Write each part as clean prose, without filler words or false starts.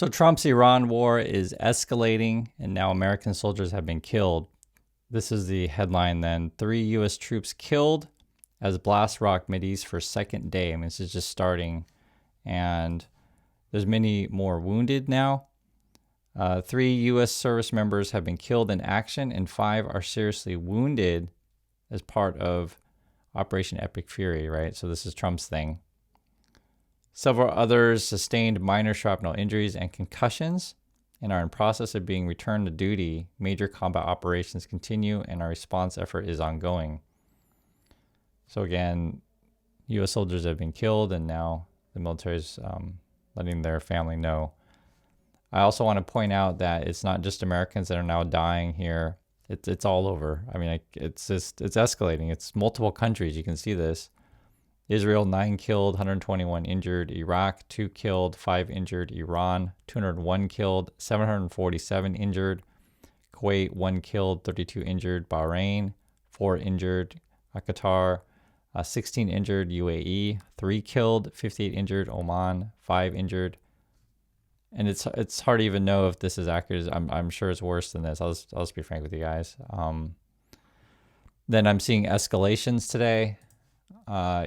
So Trump's Iran war is escalating, and now American soldiers have been killed. This is the headline then. 3 U.S. troops killed as blasts rock Mideast for second day. I mean, this is just starting, and there's many more wounded now. 3 U.S. service members have been killed in action, and 5 are seriously wounded as part of Operation Epic Fury, right? So this is Trump's thing. Several others sustained minor shrapnel injuries and concussions and are in process of being returned to duty. Major combat operations continue, and our response effort is ongoing. So again, U.S. soldiers have been killed, and now the military is letting their family know. I also want to point out that it's not just Americans that are now dying here. It's all over. I mean, it's escalating. It's multiple countries. You can see this. Israel, 9 killed, 121 injured. Iraq, 2 killed, 5 injured. Iran, 201 killed, 747 injured. Kuwait, 1 killed, 32 injured. Bahrain, 4 injured. Qatar, 16 injured. UAE, 3 killed, 58 injured. Oman, 5 injured. And it's hard to even know if this is accurate. I'm sure it's worse than this. I'll just be frank with you guys. Then I'm seeing escalations today.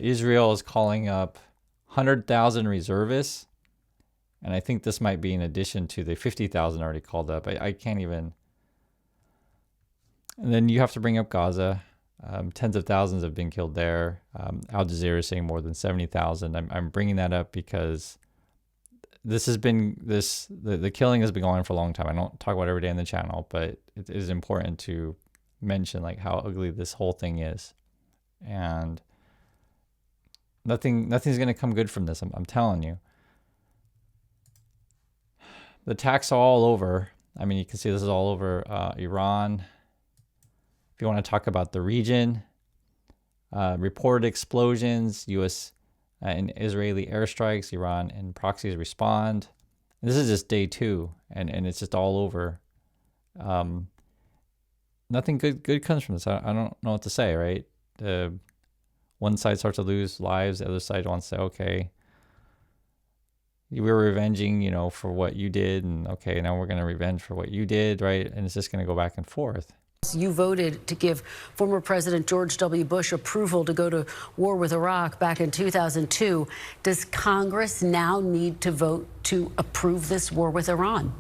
Israel is calling up 100,000 reservists, and I think this might be in addition to the 50,000 already called up. I can't even. And then you have to bring up Gaza. Tens of thousands have been killed there. Al Jazeera is saying more than 70,000. I'm bringing that up because this has been the killing has been going on for a long time. I don't talk about it every day on the channel, but it is important to mention like how ugly this whole thing is, and nothing's going to come good from this. I'm telling you. The attacks are all over. I mean, you can see this is all over Iran. If you want to talk about the region, reported explosions, U.S. And Israeli airstrikes, Iran and proxies respond. And this is just day 2, and it's just all over. Nothing good comes from this. I don't know what to say, right? One side starts to lose lives, the other side wants to say, okay, we were revenging, for what you did, and okay, now we're going to revenge for what you did, right? And it's just going to go back and forth. You voted to give former President George W. Bush approval to go to war with Iraq back in 2002. Does Congress now need to vote to approve this war with Iran?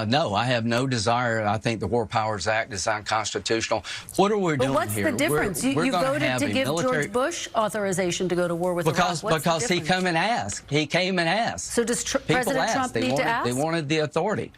No, I have no desire. I think the War Powers Act is unconstitutional. What are we doing here? But what's the difference? You voted to give George Bush authorization to go to war with Iraq. Because he came and asked. He came and asked. So does President Trump need to ask? They wanted the authority.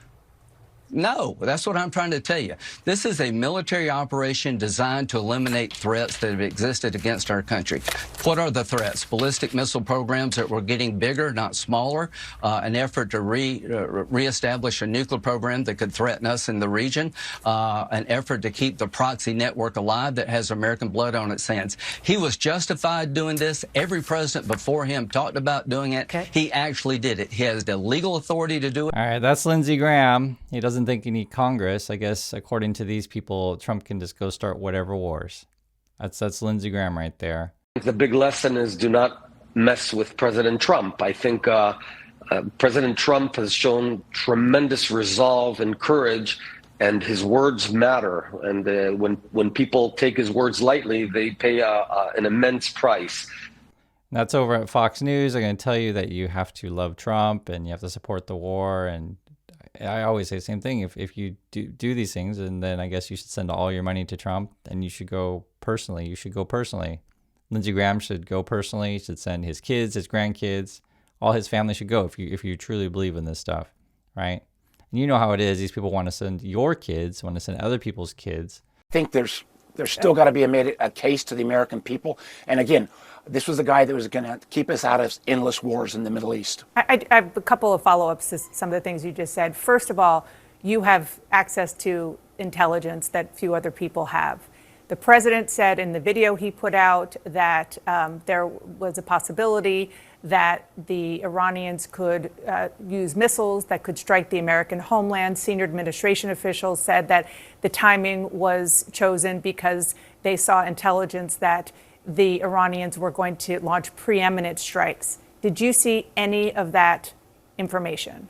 No, that's what I'm trying to tell you. This is a military operation designed to eliminate threats that have existed against our country. What are the threats? Ballistic missile programs that were getting bigger, not smaller, an effort to reestablish a nuclear program that could threaten us in the region, an effort to keep the proxy network alive that has American blood on its hands. He was justified doing this. Every president before him talked about doing it. Okay. He actually did it. He has the legal authority to do it. All right, that's Lindsey Graham. He doesn't think you need Congress. I guess according to these people, Trump can just go start whatever wars. That's Lindsey Graham right there. The big lesson is do not mess with President Trump. I think President Trump has shown tremendous resolve and courage, and his words matter. And when people take his words lightly, they pay an immense price. That's over at Fox News. I'm going to tell you that you have to love Trump and you have to support the war. And I always say the same thing. If you do these things, and then I guess you should send all your money to Trump, and you should go personally. You should go personally. Lindsey Graham should go personally. He should send his kids, his grandkids, all his family should go if you truly believe in this stuff, right? And you know how it is. These people want to send your kids, want to send other people's kids. I think there's still got to be a case to the American people. And again, this was the guy that was going to keep us out of endless wars in the Middle East. I have a couple of follow-ups to some of the things you just said. First of all, you have access to intelligence that few other people have. The president said in the video he put out that there was a possibility that the Iranians could use missiles that could strike the American homeland. Senior administration officials said that the timing was chosen because they saw intelligence that the Iranians were going to launch preeminent strikes Did you see any of that information?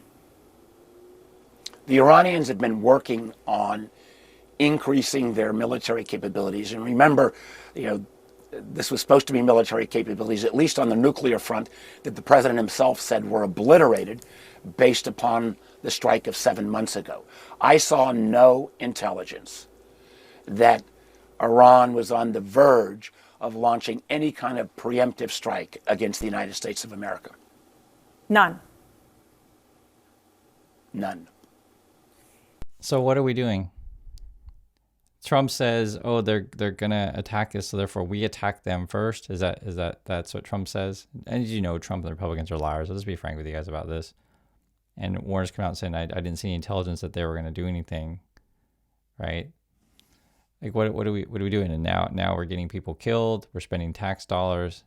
The Iranians had been working on increasing their military capabilities. And remember, this was supposed to be military capabilities, at least on the nuclear front, that the president himself said were obliterated based upon the strike of 7 months ago. I saw no intelligence that Iran was on the verge of launching any kind of preemptive strike against the United States of America. None. None. So what are we doing? Trump says, "Oh, they're gonna attack us, so therefore we attack them first." That's what Trump says? And as you know, Trump and the Republicans are liars. I'll just be frank with you guys about this. And Warren's come out saying, "I didn't see any intelligence that they were gonna do anything," right? Like what are we doing? And now we're getting people killed. We're spending tax dollars.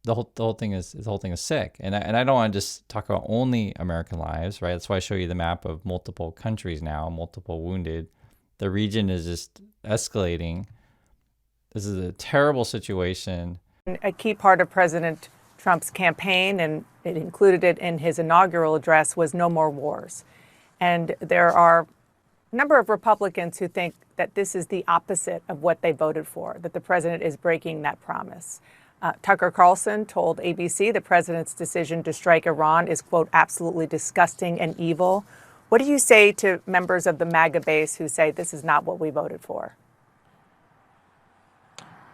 The whole thing is sick. And I don't want to just talk about only American lives, right? That's why I show you the map of multiple countries now, multiple wounded. The region is just escalating. This is a terrible situation. A key part of President Trump's campaign, and it included it in his inaugural address, was no more wars. And there are a number of Republicans who think that this is the opposite of what they voted for, that the president is breaking that promise. Tucker Carlson told ABC the president's decision to strike Iran is, quote, absolutely disgusting and evil. What do you say to members of the MAGA base who say this is not what we voted for?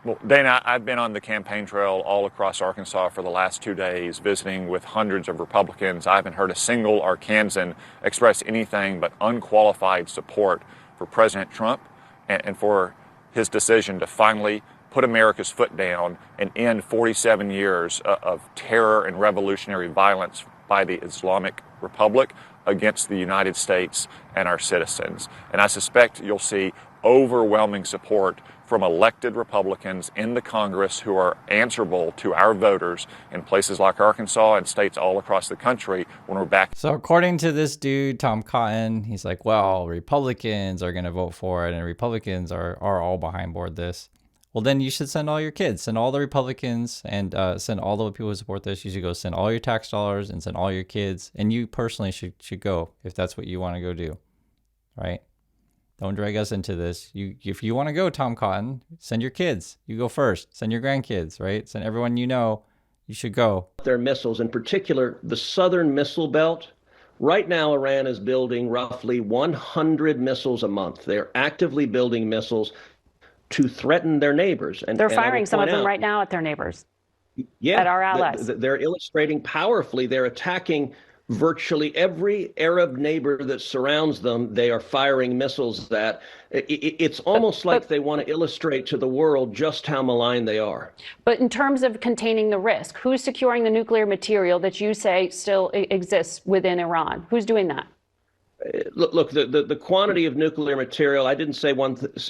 Well, Dana, I've been on the campaign trail all across Arkansas for the last 2 days, visiting with hundreds of Republicans. I haven't heard a single Arkansan express anything but unqualified support for President Trump and for his decision to finally put America's foot down and end 47 years of terror and revolutionary violence by the Islamic Republic against the United States and our citizens. And I suspect you'll see overwhelming support from elected Republicans in the Congress who are answerable to our voters in places like Arkansas and states all across the country when we're back. So according to this dude, Tom Cotton, he's like, well, Republicans are going to vote for it and Republicans are all behind board this. Well, then you should send all your kids, send all the Republicans and send all the people who support this. You should go send all your tax dollars and send all your kids. And you personally should go if that's what you want to go do, right? Don't drag us into this. If you want to go, Tom Cotton, send your kids. You go first. Send your grandkids, right? Send everyone you know. You should go. Their missiles, in particular, the southern missile belt. Right now, Iran is building roughly 100 missiles a month. They're actively building missiles to threaten their neighbors. And they're firing some of them right now at their neighbors. Yeah, at our allies. They're illustrating powerfully. They're attacking virtually every Arab neighbor that surrounds them. They are firing missiles at. It's almost like they want to illustrate to the world just how malign they are. But in terms of containing the risk, who's securing the nuclear material that you say still exists within Iran? Who's doing that? Look, the quantity of nuclear material, I didn't say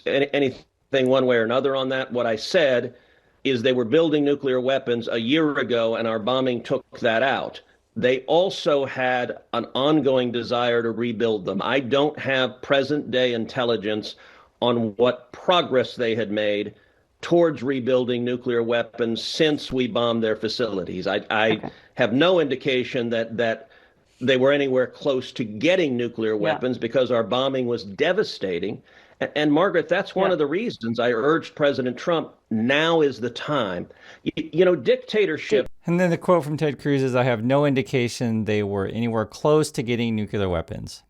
anything one way or another on that. What I said is they were building nuclear weapons a year ago and our bombing took that out. They also had an ongoing desire to rebuild them. I don't have present day intelligence on what progress they had made towards rebuilding nuclear weapons since we bombed their facilities. I have no indication that they were anywhere close to getting nuclear weapons because our bombing was devastating. And Margaret, that's one of the reasons I urged President Trump, now is the time. You know, dictatorship. And then the quote from Ted Cruz is, I have no indication they were anywhere close to getting nuclear weapons.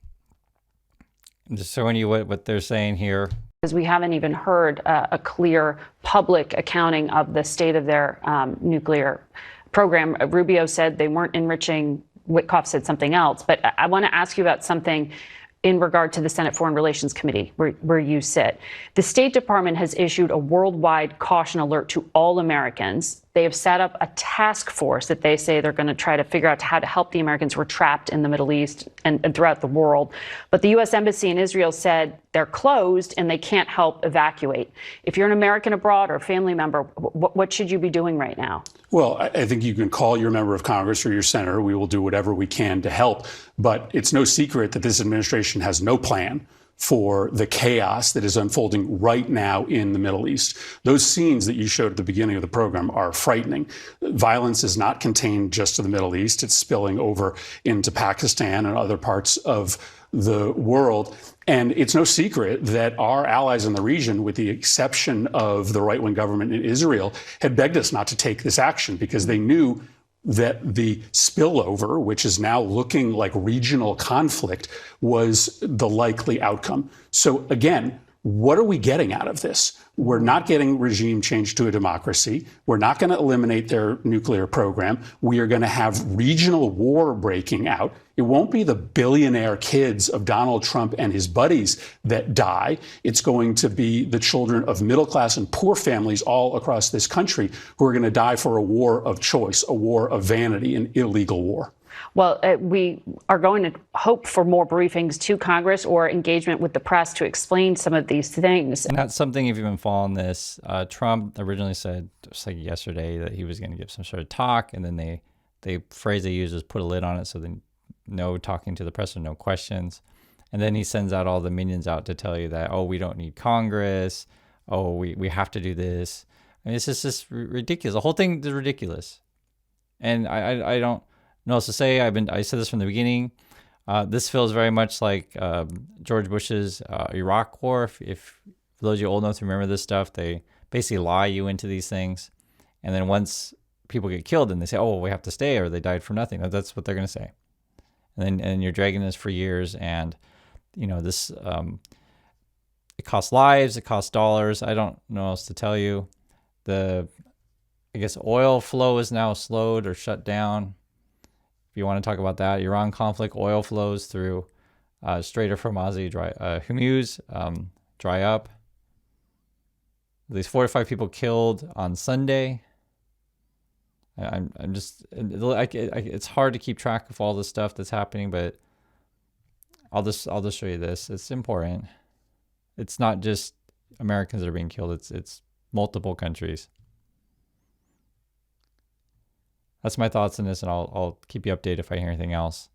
I'm just showing you what they're saying here. Because we haven't even heard a clear public accounting of the state of their nuclear program. Rubio said they weren't enriching. Witkoff said something else. But I want to ask you about something in regard to the Senate Foreign Relations Committee, where you sit. The State Department has issued a worldwide caution alert to all Americans. They have set up a task force that they say they're going to try to figure out how to help the Americans who are trapped in the Middle East and throughout the world. But the U.S. Embassy in Israel said they're closed and they can't help evacuate. If you're an American abroad or a family member, what should you be doing right now? Well, I think you can call your member of Congress or your senator. We will do whatever we can to help. But it's no secret that this administration has no plan for the chaos that is unfolding right now in the Middle East. Those scenes that you showed at the beginning of the program are frightening. Violence is not contained just to the Middle East. It's spilling over into Pakistan and other parts of the world. And it's no secret that our allies in the region, with the exception of the right-wing government in Israel, had begged us not to take this action because they knew that the spillover, which is now looking like regional conflict, was the likely outcome. So again, what are we getting out of this? We're not getting regime change to a democracy. We're not going to eliminate their nuclear program. We are going to have regional war breaking out. It won't be the billionaire kids of Donald Trump and his buddies that die. It's going to be the children of middle class and poor families all across this country who are going to die for a war of choice, a war of vanity, an illegal war. Well, we are going to hope for more briefings to Congress or engagement with the press to explain some of these things. And that's something, if you've been following this, Trump originally said, just like yesterday, that he was going to give some sort of talk, and then the phrase they used was put a lid on it, so then no talking to the press and no questions. And then he sends out all the minions out to tell you that, oh, we don't need Congress, oh, we have to do this. I mean, it's just ridiculous. The whole thing is ridiculous. And I don't know what else to say. I said this from the beginning. This feels very much like George Bush's Iraq War. If for those of you old enough to remember this stuff, they basically lie you into these things, and then once people get killed, then they say, "Oh, we have to stay," or they died for nothing. That's what they're going to say. And then you're dragging this for years, and this it costs lives, it costs dollars. I don't know what else to tell you. I guess oil flow is now slowed or shut down. If you want to talk about that, Iran conflict, oil flows through Strait of Hormuz, Hormuz, dry up. At least 4 to 5 people killed on Sunday. I'm just, it's hard to keep track of all the stuff that's happening, but I'll just show you this. It's important. It's not just Americans that are being killed. It's multiple countries. That's my thoughts on this, and I'll keep you updated if I hear anything else.